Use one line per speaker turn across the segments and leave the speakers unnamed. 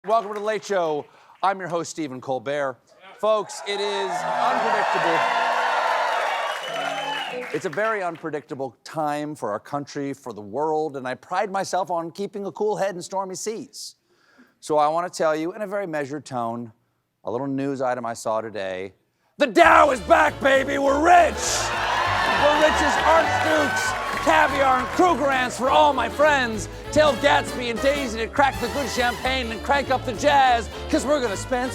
Welcome to The Late Show. I'm your host, Stephen Colbert. Folks, it is unpredictable. It's a very unpredictable time for our country, for the world, and I pride myself on keeping a cool head in stormy seas. So I want to tell you, in a very measured tone, a little news item I saw today. The Dow is back, baby! We're rich! We're rich as archdukes! Caviar and Krugerrands for all my friends. Tell Gatsby and Daisy to crack the good champagne and crank up the jazz, because we're gonna spend.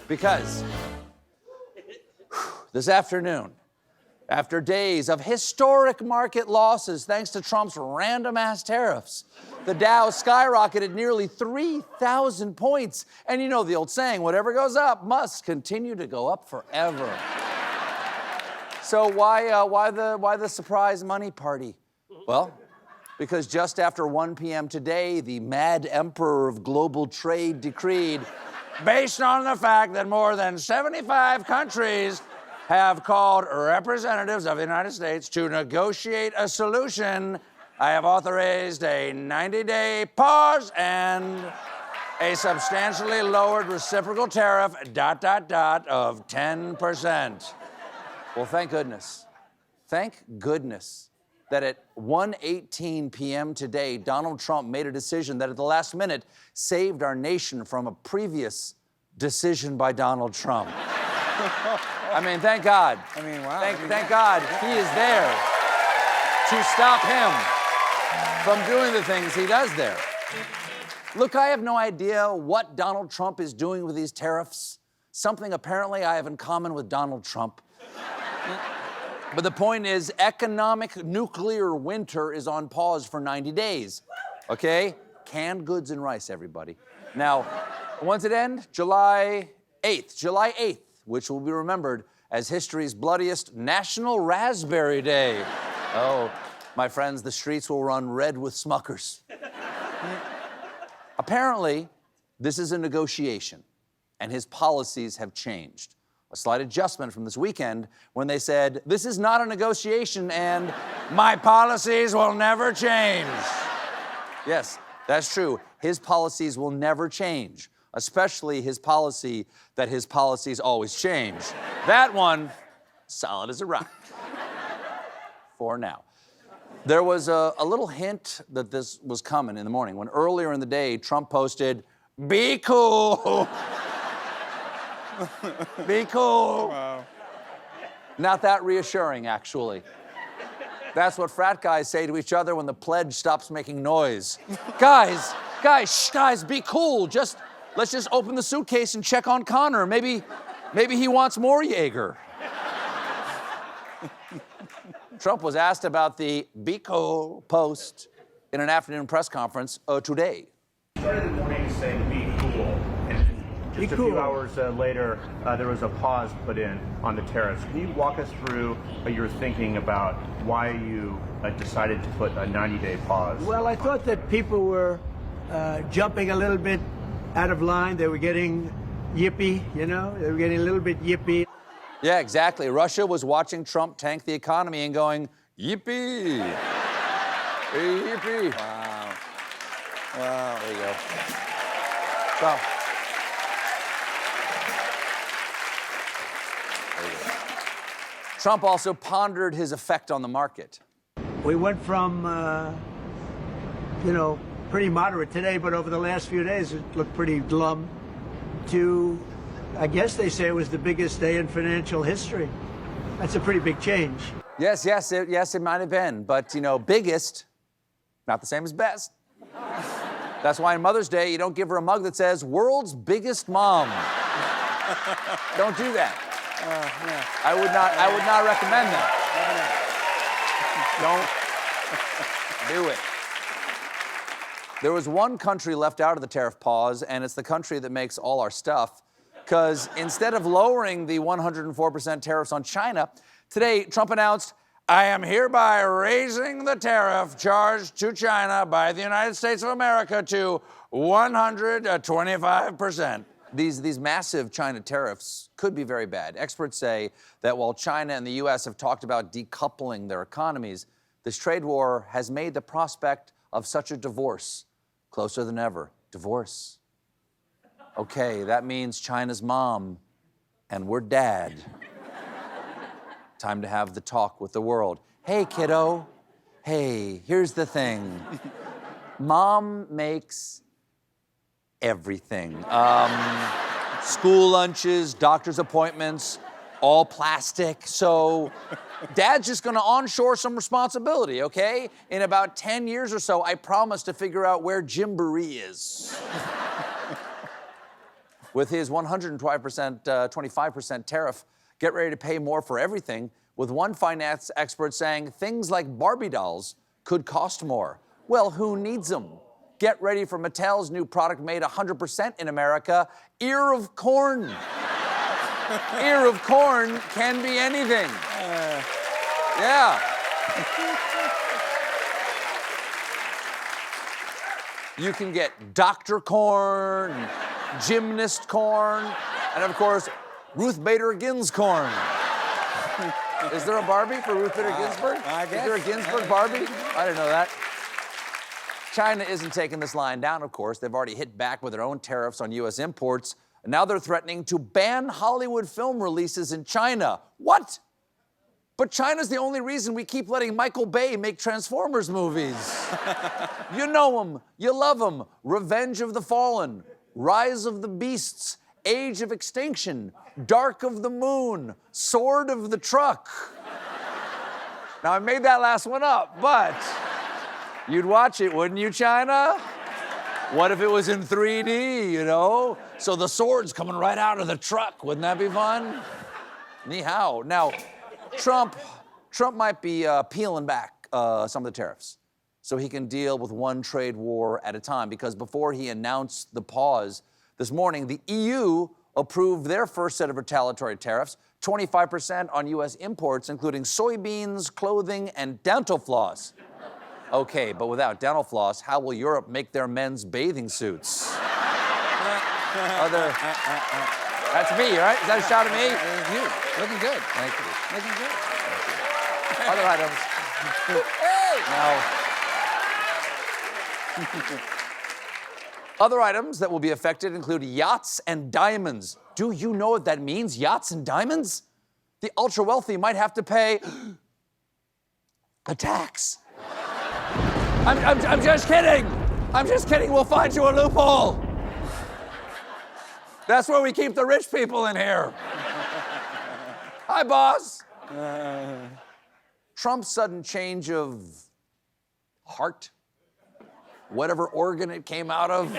Because this afternoon, after days of historic market losses thanks to Trump's random-ass tariffs, the Dow skyrocketed nearly 3,000 points. And you know the old saying, whatever goes up must continue to go up forever. So why the surprise money party? Well, because just after 1 p.m. today, the mad emperor of global trade decreed, based on the fact that more than 75 countries have called representatives of the United States to negotiate a solution, I have authorized a 90-day pause and a substantially lowered reciprocal tariff, ... of 10%. Well, thank goodness. Thank goodness that at 1:18 p.m. today, Donald Trump made a decision that at the last minute saved our nation from a previous decision by Donald Trump. I mean, thank God.
I mean, wow.
Thank God he is there to stop him from doing the things he does there. Look, I have no idea what Donald Trump is doing with these tariffs. Something apparently I have in common with Donald Trump. But the point is, economic nuclear winter is on pause for 90 days, okay? Canned goods and rice, everybody. Now, when's it end? July 8th, which will be remembered as history's bloodiest National Raspberry Day. Oh, my friends, the streets will run red with Smuckers. Apparently, this is a negotiation, and his policies have changed. A slight adjustment from this weekend when they said, this is not a negotiation and my policies will never change. Yes, that's true. His policies will never change, especially his policy that his policies always change. That one, solid as a rock. For now. There was a little hint that this was coming in the morning when earlier in the day, Trump posted, "Be cool." Be cool.
Wow.
Not that reassuring, actually. That's what frat guys say to each other when the pledge stops making noise. Guys, be cool. Let's just open the suitcase and check on Connor. Maybe he wants more Jaeger. Trump was asked about the "Be cool" post in an afternoon press conference today.
Started the morning saying "Be cool," and just a few hours later, there was a pause put in on the tariffs. Can you walk us through your thinking about why you decided to put a 90-day pause?
Well, I thought that people were jumping a little bit out of line. They were getting yippy, you know? They were getting a little bit yippy.
Yeah, exactly. Russia was watching Trump tank the economy and going, yippee. Yippee.
Wow. Wow.
There you go. So. Trump also pondered his effect on the market.
We went from, pretty moderate today, but over the last few days it looked pretty glum, to, I guess they say it was the biggest day in financial history. That's a pretty big change.
Yes, it might have been. But, biggest, not the same as best. That's why on Mother's Day, you don't give her a mug that says, "World's Biggest Mom." Don't do that.
Yeah.
I would not recommend that. Don't do it. There was one country left out of the tariff pause, and it's the country that makes all our stuff. Because instead of lowering the 104% tariffs on China, today Trump announced, "I am hereby raising the tariff charged to China by the United States of America to 125%. These massive China tariffs could be very bad. Experts say that while China and the U.S. have talked about decoupling their economies, this trade war has made the prospect of such a divorce? Closer than ever. Divorce. Okay, that means China's mom and we're dad. Time to have the talk with the world. Hey, kiddo. Hey, here's the thing. Mom makes everything. School lunches, doctor's appointments, all plastic. So Dad's just gonna onshore some responsibility, okay? In about 10 years or so, I promise to figure out where Gymboree is. With his 25% tariff, get ready to pay more for everything, with one finance expert saying things like Barbie dolls could cost more. Well, who needs them? Get ready for Mattel's new product made 100% in America, ear of corn. Ear of corn can be anything. Yeah. You can get Dr. Corn, Gymnast Corn, and of course, Ruth Bader Ginsburg corn. Is there a Barbie for Ruth Bader Ginsburg?
I guess.
Is there a Ginsburg Barbie? I didn't know that. China isn't taking this line down, of course. They've already hit back with their own tariffs on U.S. imports. And now they're threatening to ban Hollywood film releases in China. What? But China's the only reason we keep letting Michael Bay make Transformers movies. You know him, you love him. Revenge of the Fallen, Rise of the Beasts, Age of Extinction, Dark of the Moon, Sword of the Truck. Now, I made that last one up, but you'd watch it, wouldn't you, China? What if it was in 3D, you know? So the sword's coming right out of the truck. Wouldn't that be fun? Ni hao. Now, Trump might be peeling back some of the tariffs so he can deal with one trade war at a time, because before he announced the pause this morning, the EU approved their first set of retaliatory tariffs, 25% on U.S. imports, including soybeans, clothing, and dental floss. Okay, but without dental floss, how will Europe make their men's bathing suits? That's me, right? Is that a shot at me?
You. Looking good.
Thank you.
Looking good.
Other items. Now, other items that will be affected include yachts and diamonds. Do you know what that means, yachts and diamonds? The ultra-wealthy might have to pay a tax. I'm just kidding. I'm just kidding. We'll find you a loophole. That's where we keep the rich people in here. Hi, boss. Trump's sudden change of heart, whatever organ it came out of,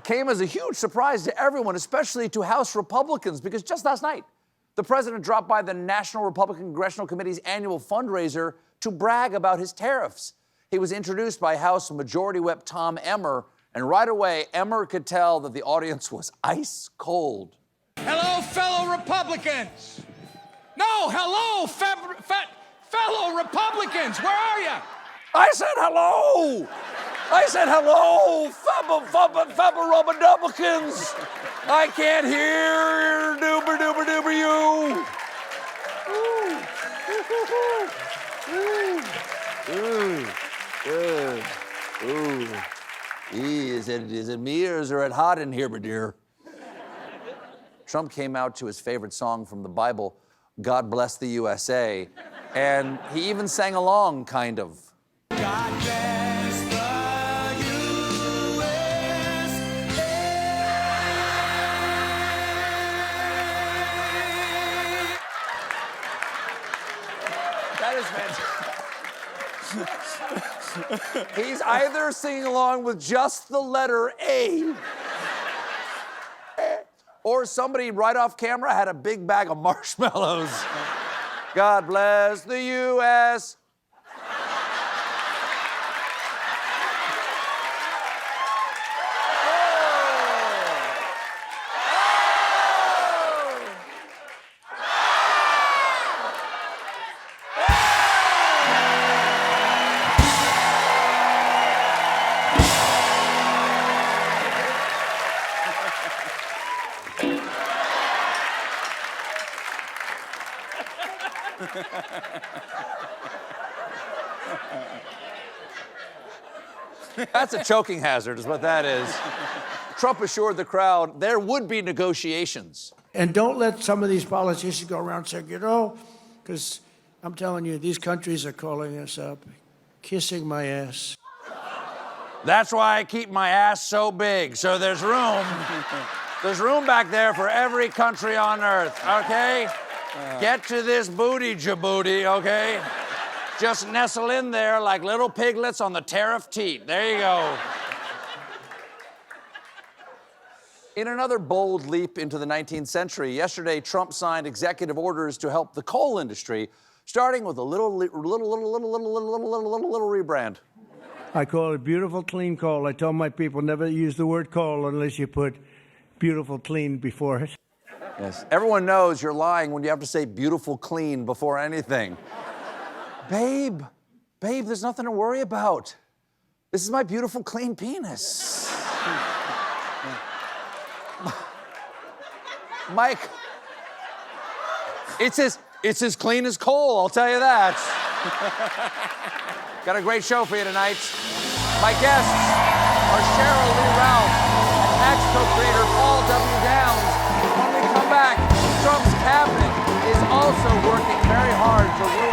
came as a huge surprise to everyone, especially to House Republicans, because just last night, the president dropped by the National Republican Congressional Committee's annual fundraiser to brag about his tariffs. He was introduced by House Majority Whip Tom Emmer, and right away, Emmer could tell that the audience was ice cold.
Hello, fellow Republicans. No, hello, fellow Republicans. Where are you?
I said hello. I said hello, Republicans. I can't hear doober doober doober you. Is it me or is it hot in here, my dear? Trump came out to his favorite song from the Bible, God Bless the USA, and he even sang along, kind of.
God bless the USA.
That is fantastic. He's either singing along with just the letter A, or somebody right off camera had a big bag of marshmallows. God bless the U.S. That's a choking hazard, is what that is. Trump assured the crowd there would be negotiations.
And don't let some of these politicians go around saying, because I'm telling you, these countries are calling us up, kissing my ass.
That's why I keep my ass so big, so there's room. There's room back there for every country on earth, okay? Get to this booty, Djibouti, okay? Just nestle in there like little piglets on the Tariff teat. There you go. In another bold leap into the 19th century, yesterday Trump signed executive orders to help the coal industry, starting with a little rebrand.
I call it beautiful, clean coal. I tell my people never use the word coal unless you put beautiful, clean before it.
Yes. Everyone knows you're lying when you have to say beautiful, clean before anything. Babe, there's nothing to worry about. This is my beautiful, clean penis. Mike, it's as clean as coal, I'll tell you that. Got a great show for you tonight. My guests are Cheryl Lee Ralph and Max co-creator Paul W. Downs. When we come back, Trump's cabinet is also working very hard to rule